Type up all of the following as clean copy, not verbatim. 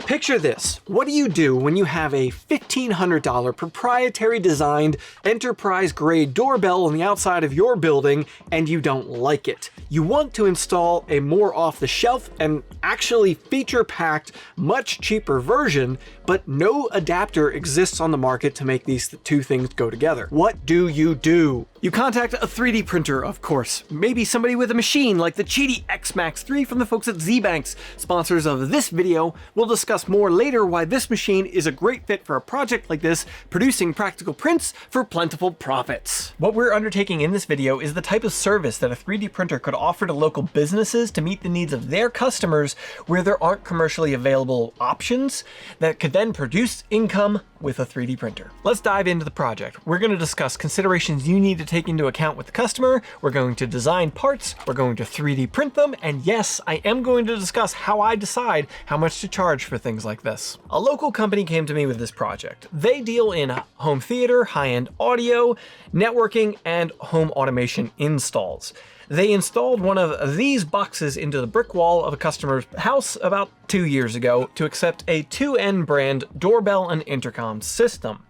Picture this. What do you do when you have a $1,500 proprietary designed enterprise grade doorbell on the outside of your building and you don't like it? You want to install a more off the shelf and actually feature packed, much cheaper version, but no adapter exists on the market to make these two things go together. What do? You contact a 3D printer, of course. Maybe somebody with a machine like the Qidi X-Max 3 from the folks at ZBanks, sponsors of this video. We'll discuss more later why this machine is a great fit for a project like this, producing practical prints for plentiful profits. What we're undertaking in this video is the type of service that a 3D printer could offer to local businesses to meet the needs of their customers where there aren't commercially available options that could then produce income with a 3D printer. Let's dive into the project. We're going to discuss considerations you need to take into account with the customer. We're going to design parts, we're going to 3D print them, and yes, I am going to discuss how I decide how much to charge for things like this. A local company came to me with this project. They deal in home theater, high-end audio, networking, and home automation installs. They installed one of these boxes into the brick wall of a customer's house about 2 years ago to accept a 2N brand doorbell and intercom system.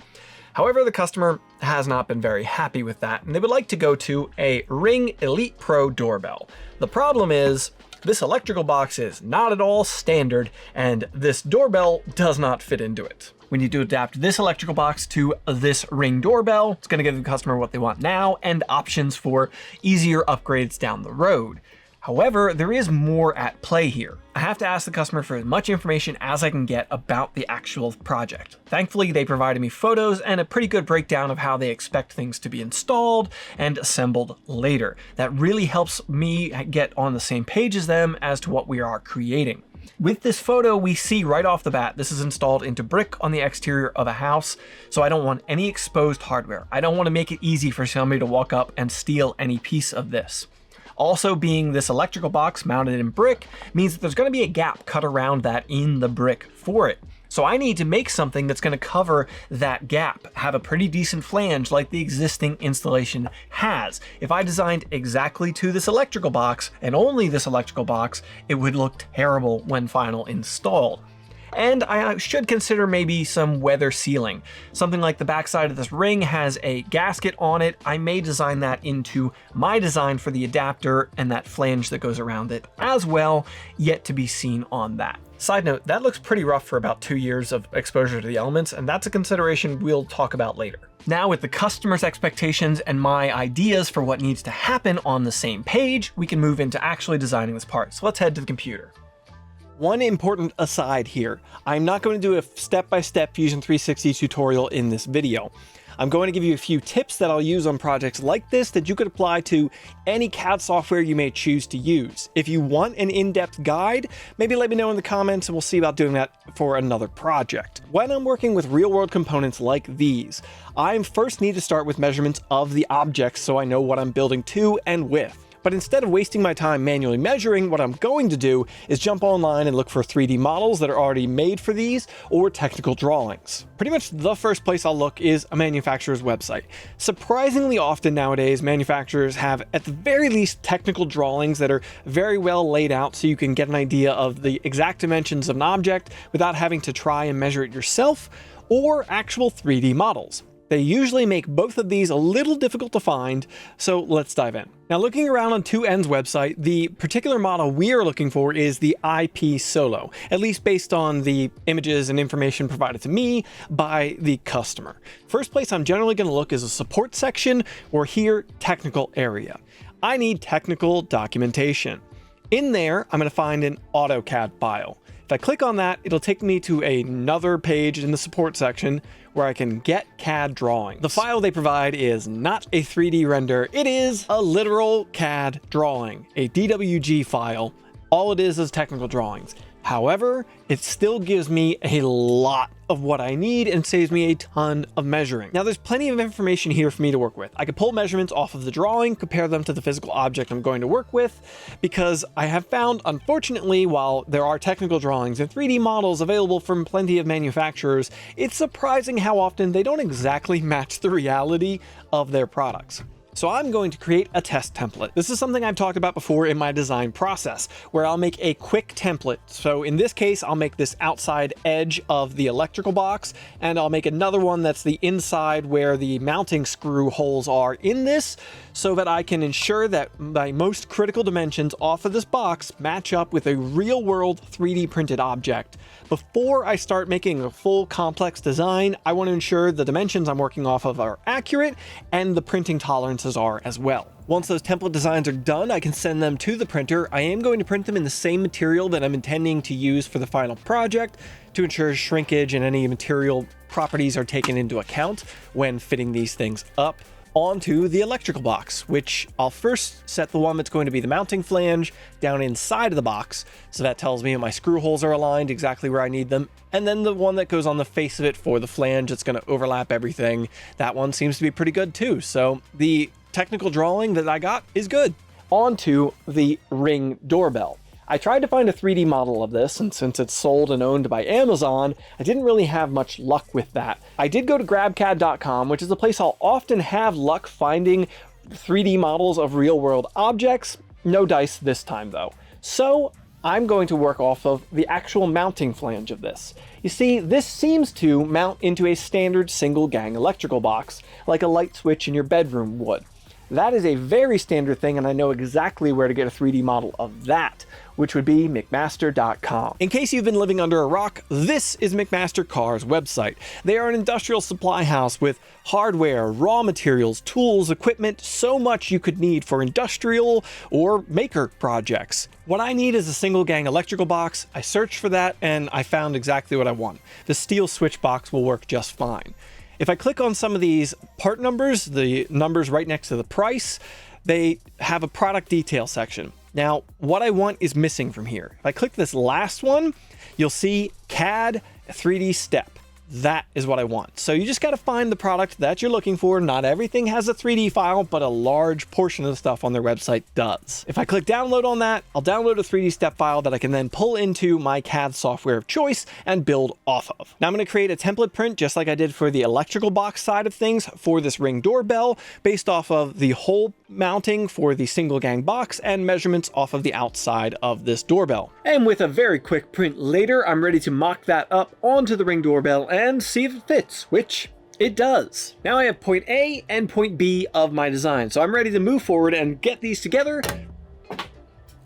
However, the customer has not been very happy with that, and they would like to go to a Ring Elite Pro doorbell. The problem is, this electrical box is not at all standard, and this doorbell does not fit into it. We need to adapt this electrical box to this Ring doorbell. It's going to give the customer what they want now and options for easier upgrades down the road. However, there is more at play here. I have to ask the customer for as much information as I can get about the actual project. Thankfully, they provided me photos and a pretty good breakdown of how they expect things to be installed and assembled later. That really helps me get on the same page as them as to what we are creating. With this photo, we see right off the bat, this is installed into brick on the exterior of a house, so I don't want any exposed hardware. I don't want to make it easy for somebody to walk up and steal any piece of this. Also, being this electrical box mounted in brick means that there's going to be a gap cut around that in the brick for it. So I need to make something that's going to cover that gap, have a pretty decent flange like the existing installation has. If I designed exactly to this electrical box and only this electrical box, it would look terrible when final installed. And I should consider maybe some weather sealing. Something like the backside of this ring has a gasket on it. I may design that into my design for the adapter and that flange that goes around it as well, yet to be seen on that. Side note, that looks pretty rough for about 2 years of exposure to the elements, and that's a consideration we'll talk about later. Now, with the customer's expectations and my ideas for what needs to happen on the same page, we can move into actually designing this part. So let's head to the computer. One important aside here, I'm not going to do a step-by-step Fusion 360 tutorial in this video. I'm going to give you a few tips that I'll use on projects like this that you could apply to any CAD software you may choose to use. If you want an in-depth guide, maybe let me know in the comments and we'll see about doing that for another project. When I'm working with real-world components like these, I first need to start with measurements of the objects so I know what I'm building to and with. But instead of wasting my time manually measuring, what I'm going to do is jump online and look for 3D models that are already made for these or technical drawings. Pretty much the first place I'll look is a manufacturer's website. Surprisingly often nowadays, manufacturers have at the very least technical drawings that are very well laid out so you can get an idea of the exact dimensions of an object without having to try and measure it yourself, or actual 3D models. They usually make both of these a little difficult to find, so let's dive in. Now, looking around on 2N's website, the particular model we are looking for is the IP Solo, at least based on the images and information provided to me by the customer. First place I'm generally going to look is a support section, or here, technical area. I need technical documentation. In there, I'm going to find an AutoCAD file. If I click on that, it'll take me to another page in the support section where I can get CAD drawings. The file they provide is not a 3D render, it is a literal CAD drawing, a DWG file. All it is technical drawings. However, it still gives me a lot of what I need and saves me a ton of measuring. Now, there's plenty of information here for me to work with. I could pull measurements off of the drawing, compare them to the physical object I'm going to work with, because I have found, unfortunately, while there are technical drawings and 3D models available from plenty of manufacturers, it's surprising how often they don't exactly match the reality of their products. So I'm going to create a test template. This is something I've talked about before in my design process, where I'll make a quick template. So in this case, I'll make this outside edge of the electrical box, and I'll make another one that's the inside where the mounting screw holes are in this, so that I can ensure that my most critical dimensions off of this box match up with a real-world 3D printed object. Before I start making a full complex design, I want to ensure the dimensions I'm working off of are accurate and the printing tolerances are as well. Once those template designs are done, I can send them to the printer. I am going to print them in the same material that I'm intending to use for the final project to ensure shrinkage and any material properties are taken into account when fitting these things up onto the electrical box, which I'll first set the one that's going to be the mounting flange down inside of the box, so that tells me my screw holes are aligned exactly where I need them, and then the one that goes on the face of it for the flange that's going to overlap everything, that one seems to be pretty good too. So the technical drawing that I got is good. Onto the Ring doorbell. I tried to find a 3D model of this, and since it's sold and owned by Amazon, I didn't really have much luck with that. I did go to grabcad.com, which is a place I'll often have luck finding 3D models of real-world objects. No dice this time, though. So I'm going to work off of the actual mounting flange of this. You see, this seems to mount into a standard single-gang electrical box, like a light switch in your bedroom would. That is a very standard thing, and I know exactly where to get a 3D model of that, which would be McMaster.com. In case you've been living under a rock, this is McMaster Car's website. They are an industrial supply house with hardware, raw materials, tools, equipment, so much you could need for industrial or maker projects. What I need is a single gang electrical box. I searched for that and I found exactly what I want. The steel switch box will work just fine. If I click on some of these part numbers, the numbers right next to the price, they have a product detail section. Now, what I want is missing from here. If I click this last one, you'll see CAD 3D step. That is what I want. So you just got to find the product that you're looking for. Not everything has a 3D file, but a large portion of the stuff on their website does. If I click download on that, I'll download a 3D step file that I can then pull into my CAD software of choice and build off of. Now I'm going to create a template print just like I did for the electrical box side of things for this Ring doorbell based off of the hole mounting for the single gang box and measurements off of the outside of this doorbell. And with a very quick print later, I'm ready to mock that up onto the Ring doorbell and see if it fits, which it does. Now I have point A and point B of my design, so I'm ready to move forward and get these together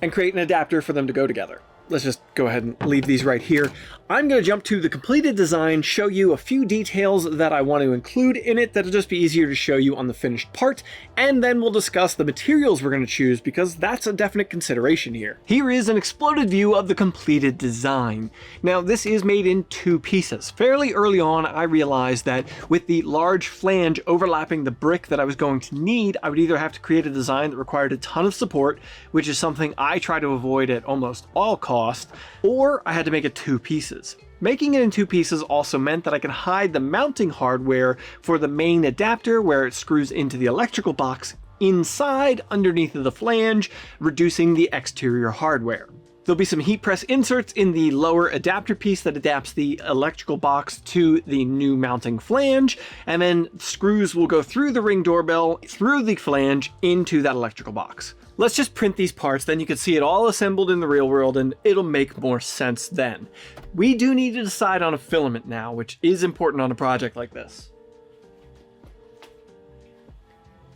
and create an adapter for them to go together. Let's just go ahead and leave these right here. I'm going to jump to the completed design, show you a few details that I want to include in it that'll just be easier to show you on the finished part, and then we'll discuss the materials we're going to choose because that's a definite consideration here. Here is an exploded view of the completed design. Now this is made in two pieces. Fairly early on I realized that with the large flange overlapping the brick that I was going to need, I would either have to create a design that required a ton of support, which is something I try to avoid at almost all costs, or I had to make it two pieces. Making it in two pieces also meant that I could hide the mounting hardware for the main adapter where it screws into the electrical box inside underneath of the flange, reducing the exterior hardware. There'll be some heat press inserts in the lower adapter piece that adapts the electrical box to the new mounting flange, and then screws will go through the Ring doorbell, through the flange, into that electrical box. Let's just print these parts, then you can see it all assembled in the real world and it'll make more sense then. We do need to decide on a filament now, which is important on a project like this.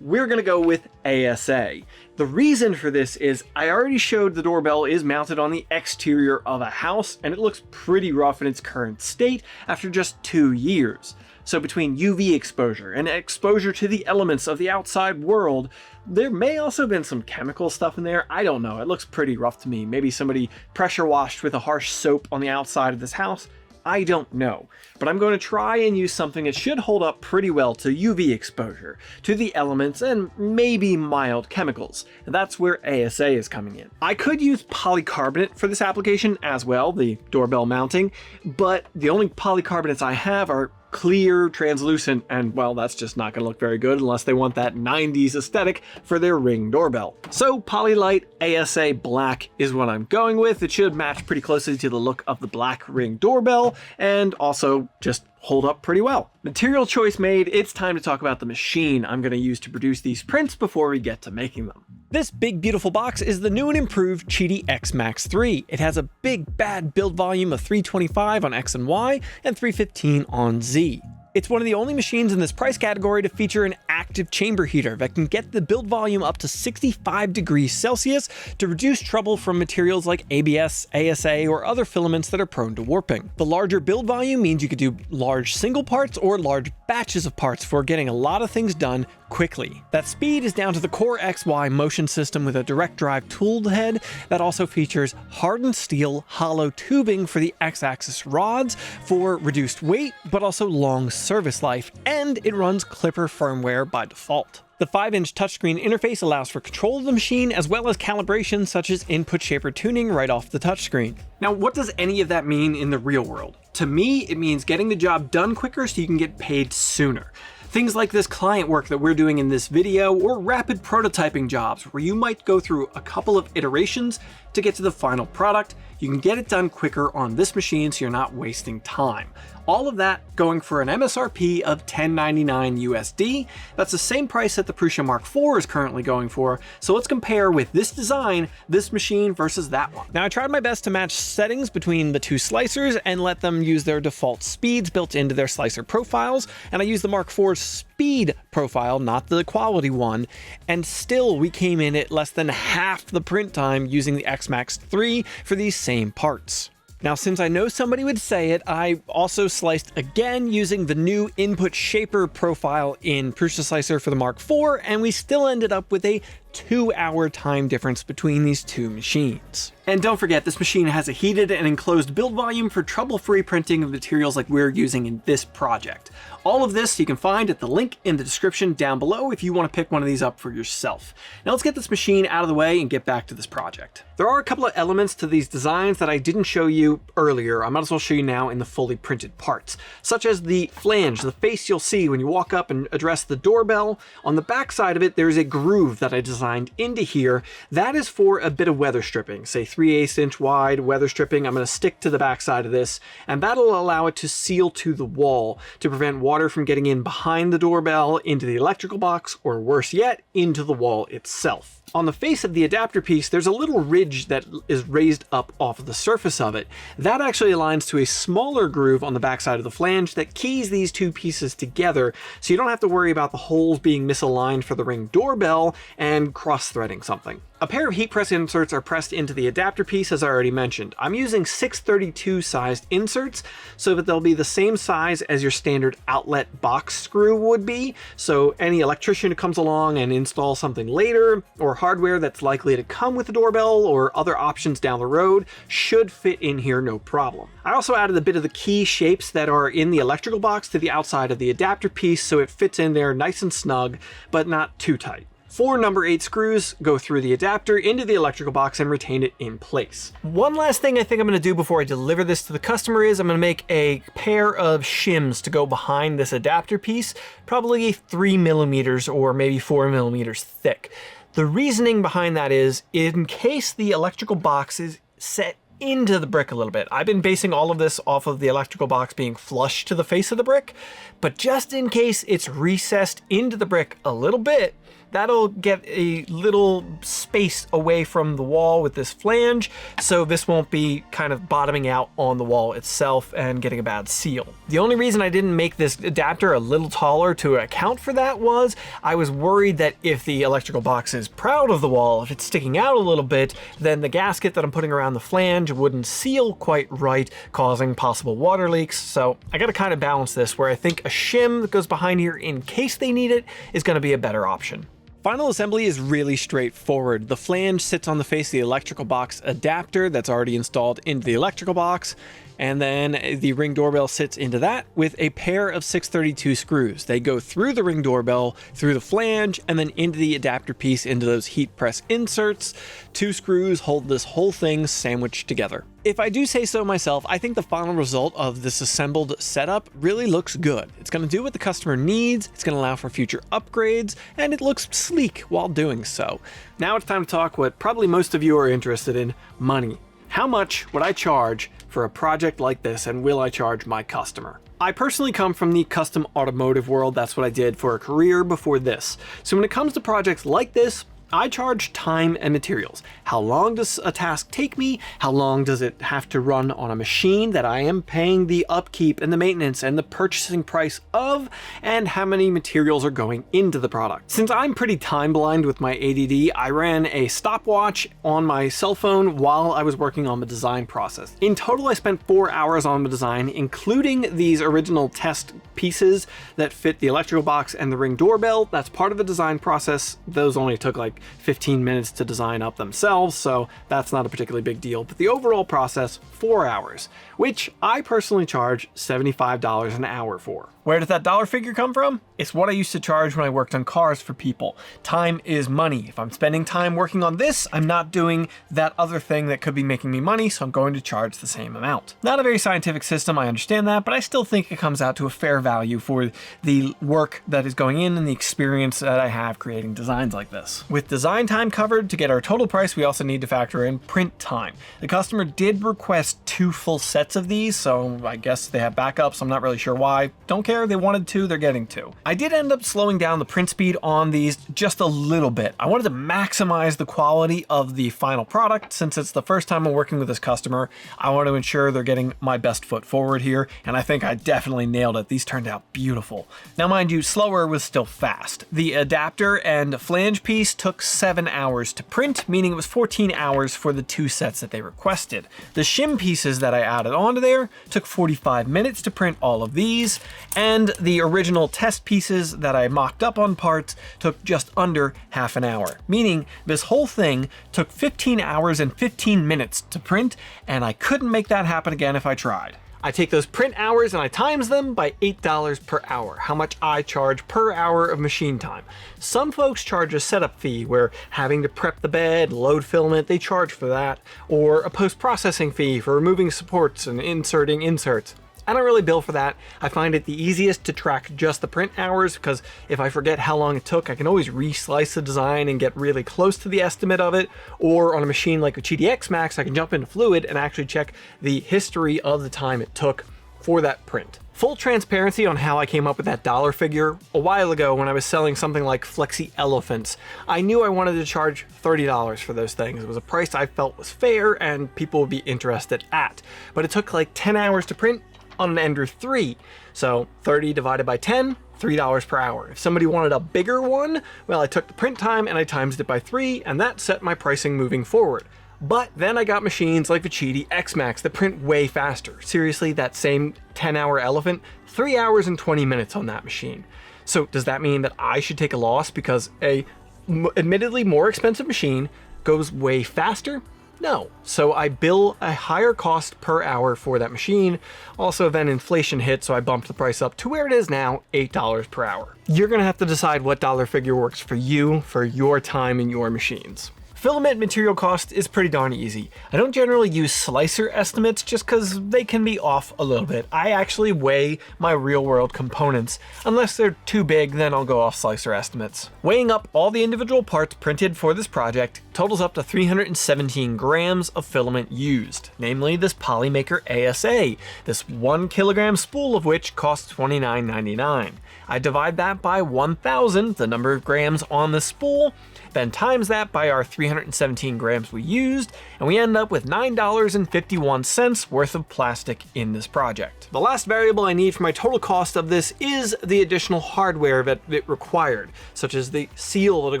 We're going to go with ASA. The reason for this is I already showed the doorbell is mounted on the exterior of a house and it looks pretty rough in its current state after just 2 years. So between UV exposure and exposure to the elements of the outside world, there may also have been some chemical stuff in there. I don't know. It looks pretty rough to me. Maybe somebody pressure washed with a harsh soap on the outside of this house. I don't know, but I'm going to try and use something that should hold up pretty well to UV exposure, to the elements, and maybe mild chemicals. And that's where ASA is coming in. I could use polycarbonate for this application as well, the doorbell mounting, but the only polycarbonates I have are clear, translucent, and well, that's just not going to look very good unless they want that 90s aesthetic for their Ring doorbell. So Polylite ASA Black is what I'm going with. It should match pretty closely to the look of the black Ring doorbell and also just hold up pretty well. Material choice made, it's time to talk about the machine I'm going to use to produce these prints before we get to making them. This big beautiful box is the new and improved Qidi X-Max 3. It has a big bad build volume of 325 on X and Y and 315 on Z. It's one of the only machines in this price category to feature an active chamber heater that can get the build volume up to 65 degrees Celsius to reduce trouble from materials like ABS, ASA, or other filaments that are prone to warping. The larger build volume means you could do large single parts or large batches of parts for getting a lot of things done quickly. That speed is down to the Core XY motion system with a direct drive tooled head that also features hardened steel hollow tubing for the X-axis rods for reduced weight, but also long service life, and it runs Clipper firmware by default. The 5-inch touchscreen interface allows for control of the machine as well as calibration such as input shaper tuning right off the touchscreen. Now, what does any of that mean in the real world? To me, it means getting the job done quicker so you can get paid sooner. Things like this client work that we're doing in this video, or rapid prototyping jobs where you might go through a couple of iterations to get to the final product. You can get it done quicker on this machine so you're not wasting time. All of that going for an MSRP of $10.99 USD. That's the same price that the Prusa Mk4 is currently going for. So let's compare with this design, this machine versus that one. Now I tried my best to match settings between the two slicers and let them use their default speeds built into their slicer profiles. And I used the Mk4's speed profile, not the quality one. And still we came in at less than half the print time using the X-Max 3 for these same parts. Now, since I know somebody would say it, I also sliced again using the new input shaper profile in Prusa Slicer for the Mk4, and we still ended up with a 2-hour time difference between these two machines. And don't forget, this machine has a heated and enclosed build volume for trouble-free printing of materials like we're using in this project. All of this you can find at the link in the description down below if you want to pick one of these up for yourself. Now let's get this machine out of the way and get back to this project. There are a couple of elements to these designs that I didn't show you earlier. I might as well show you now in the fully printed parts, such as the flange, the face you'll see when you walk up and address the doorbell. On the back side of it, there's a groove that I designed into here. That is for a bit of weather stripping, say 3/8 inch wide weather stripping. I'm going to stick to the back side of this, and that'll allow it to seal to the wall to prevent water from getting in behind the doorbell into the electrical box, or worse yet, into the wall itself. On the face of the adapter piece, there's a little ridge that is raised up off of the surface of it. That actually aligns to a smaller groove on the backside of the flange that keys these two pieces together, so you don't have to worry about the holes being misaligned for the Ring doorbell and cross-threading something. A pair of heat press inserts are pressed into the adapter piece, as I already mentioned. I'm using 632 sized inserts so that they'll be the same size as your standard outlet box screw would be. So any electrician who comes along and installs something later, or hardware that's likely to come with the doorbell or other options down the road, should fit in here no problem. I also added a bit of the key shapes that are in the electrical box to the outside of the adapter piece so it fits in there nice and snug, but not too tight. 4 number 8 screws go through the adapter into the electrical box and retain it in place. One last thing I think I'm going to do before I deliver this to the customer is I'm going to make a pair of shims to go behind this adapter piece, probably 3mm or maybe 4mm thick. The reasoning behind that is in case the electrical box is set into the brick a little bit. I've been basing all of this off of the electrical box being flush to the face of the brick, but just in case it's recessed into the brick a little bit, that'll get a little space away from the wall with this flange, so this won't be kind of bottoming out on the wall itself and getting a bad seal. The only reason I didn't make this adapter a little taller to account for that was I was worried that if the electrical box is proud of the wall, if it's sticking out a little bit, then the gasket that I'm putting around the flange wouldn't seal quite right, causing possible water leaks. So I gotta kind of balance this where I think a shim that goes behind here in case they need it is gonna be a better option. Final assembly is really straightforward. The flange sits on the face of the electrical box adapter that's already installed into the electrical box, and then the Ring doorbell sits into that with a pair of 632 screws. They go through the Ring doorbell, through the flange, and then into the adapter piece into those heat press inserts. 2 screws hold this whole thing sandwiched together. If I do say so myself, I think the final result of this assembled setup really looks good. It's going to do what the customer needs, it's going to allow for future upgrades, and it looks sleek while doing so. Now it's time to talk what probably most of you are interested in: money. How much would I charge for a project like this, and will I charge my customer? I personally come from the custom automotive world. That's what I did for a career before this. So when it comes to projects like this, I charge time and materials. How long does a task take me? How long does it have to run on a machine that I am paying the upkeep and the maintenance and the purchasing price of? And how many materials are going into the product? Since I'm pretty time blind with my ADD, I ran a stopwatch on my cell phone while I was working on the design process. In total, I spent 4 hours on the design, including these original test pieces that fit the electrical box and the Ring doorbell. That's part of the design process. Those only took like 15 minutes to design up themselves, so that's not a particularly big deal. But the overall process, 4 hours, which I personally charge $75 an hour for. Where did that dollar figure come from? It's what I used to charge when I worked on cars for people. Time is money. If I'm spending time working on this, I'm not doing that other thing that could be making me money, so I'm going to charge the same amount. Not a very scientific system, I understand that, but I still think it comes out to a fair value for the work that is going in and the experience that I have creating designs like this. With design time covered, to get our total price, we also need to factor in print time. The customer did request 2 full sets of these, so I guess they have backups. I'm not really sure why. Don't care. They wanted 2, they're getting 2. I did end up slowing down the print speed on these just a little bit. I wanted to maximize the quality of the final product. Since it's the first time I'm working with this customer, I want to ensure they're getting my best foot forward here, and I think I definitely nailed it. These turned out beautiful. Now mind you, slower was still fast. The adapter and flange piece took 7 hours to print, meaning it was 14 hours for the 2 sets that they requested. The shim pieces that I added onto there took 45 minutes to print all of these, and the original test pieces that I mocked up on parts took just under half an hour, meaning this whole thing took 15 hours and 15 minutes to print, and I couldn't make that happen again if I tried. I take those print hours and I times them by $8 per hour, how much I charge per hour of machine time. Some folks charge a setup fee where having to prep the bed, load filament, they charge for that, or a post-processing fee for removing supports and inserting inserts. I don't really bill for that. I find it the easiest to track just the print hours, because if I forget how long it took, I can always reslice the design and get really close to the estimate of it. Or on a machine like a Qidi X-Max, I can jump into Fluid and actually check the history of the time it took for that print. Full transparency on how I came up with that dollar figure. A while ago when I was selling something like Flexi Elephants, I knew I wanted to charge $30 for those things. It was a price I felt was fair and people would be interested at. But it took like 10 hours to print on an Ender 3. So 30 divided by 10, $3 per hour. If somebody wanted a bigger one, well, I took the print time and I times it by 3, and that set my pricing moving forward. But then I got machines like the Qidi X-Max that print way faster. Seriously, that same 10-hour elephant, 3 hours and 20 minutes on that machine. So does that mean that I should take a loss because a admittedly more expensive machine goes way faster? No. So I bill a higher cost per hour for that machine. Also, then inflation hit, so I bumped the price up to where it is now, $8 per hour. You're gonna have to decide what dollar figure works for you, for your time and your machines. Filament material cost is pretty darn easy. I don't generally use slicer estimates just because they can be off a little bit. I actually weigh my real world components. Unless they're too big, then I'll go off slicer estimates. Weighing up all the individual parts printed for this project totals up to 317 grams of filament used, namely this Polymaker ASA, this 1 kilogram spool of which costs $29.99. I divide that by 1,000, the number of grams on the spool, then times that by our 317 grams we used, and we end up with $9.51 worth of plastic in this project. The last variable I need for my total cost of this is the additional hardware that it required, such as the seal that'll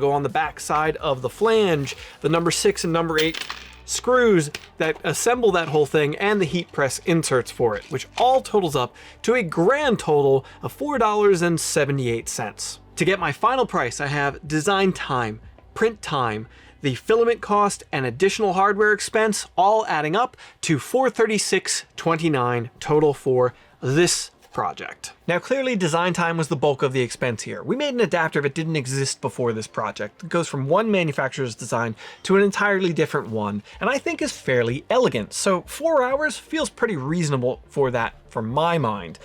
go on the back side of the flange, the number 6 and number 8 screws that assemble that whole thing, and the heat press inserts for it, which all totals up to a grand total of $4.78. To get my final price, I have design time, print time, the filament cost, and additional hardware expense, all adding up to $436.29 total for this project. Now clearly design time was the bulk of the expense here. We made an adapter that didn't exist before this project. It goes from one manufacturer's design to an entirely different one, and I think is fairly elegant. So 4 hours feels pretty reasonable for that, from my mind.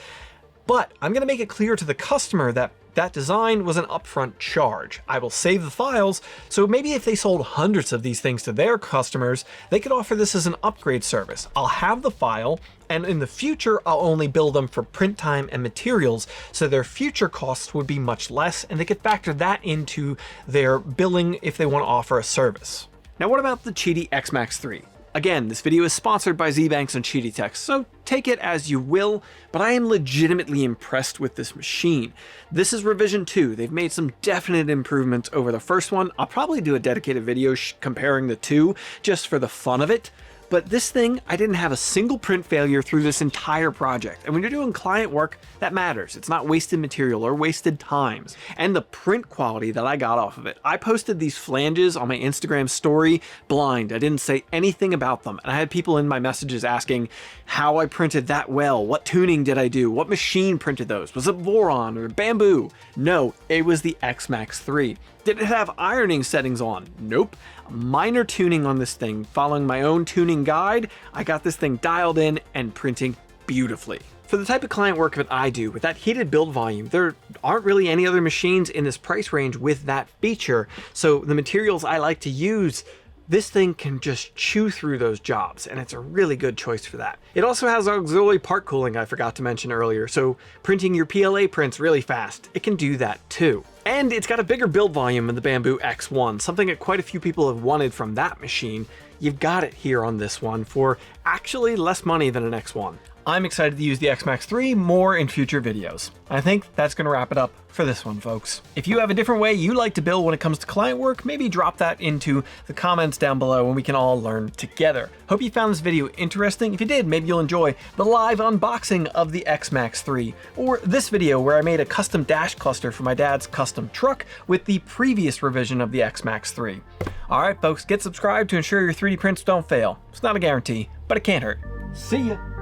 But I'm gonna make it clear to the customer that That design was an upfront charge. I will save the files, so maybe if they sold hundreds of these things to their customers, they could offer this as an upgrade service. I'll have the file, and in the future, I'll only bill them for print time and materials, so their future costs would be much less, and they could factor that into their billing if they want to offer a service. Now what about the Qidi X-Max 3? Again, this video is sponsored by ZBanks and qidi-tech, so take it as you will, but I am legitimately impressed with this machine. This is revision 2. They've made some definite improvements over the first one. I'll probably do a dedicated video comparing the two just for the fun of it. But this thing, I didn't have a single print failure through this entire project. And when you're doing client work, that matters. It's not wasted material or wasted times. And the print quality that I got off of it. I posted these flanges on my Instagram story blind. I didn't say anything about them. And I had people in my messages asking how I printed that well. What tuning did I do? What machine printed those? Was it Voron or Bamboo? No, it was the X-Max 3. Did it have ironing settings on? Nope. Minor tuning on this thing. Following my own tuning guide, I got this thing dialed in and printing beautifully. For the type of client work that I do, with that heated build volume, there aren't really any other machines in this price range with that feature, so the materials I like to use, this thing can just chew through those jobs, and it's a really good choice for that. It also has auxiliary part cooling I forgot to mention earlier, so printing your PLA prints really fast, it can do that too. And it's got a bigger build volume than the Bamboo X1, something that quite a few people have wanted from that machine. You've got it here on this one for actually less money than an X1. I'm excited to use the X-Max 3 more in future videos. I think that's going to wrap it up for this one, folks. If you have a different way you like to build when it comes to client work, maybe drop that into the comments down below and we can all learn together. Hope you found this video interesting. If you did, maybe you'll enjoy the live unboxing of the X-Max 3, or this video where I made a custom dash cluster for my dad's custom truck with the previous revision of the X-Max 3. All right, folks, get subscribed to ensure your 3D prints don't fail. It's not a guarantee, but it can't hurt. See ya.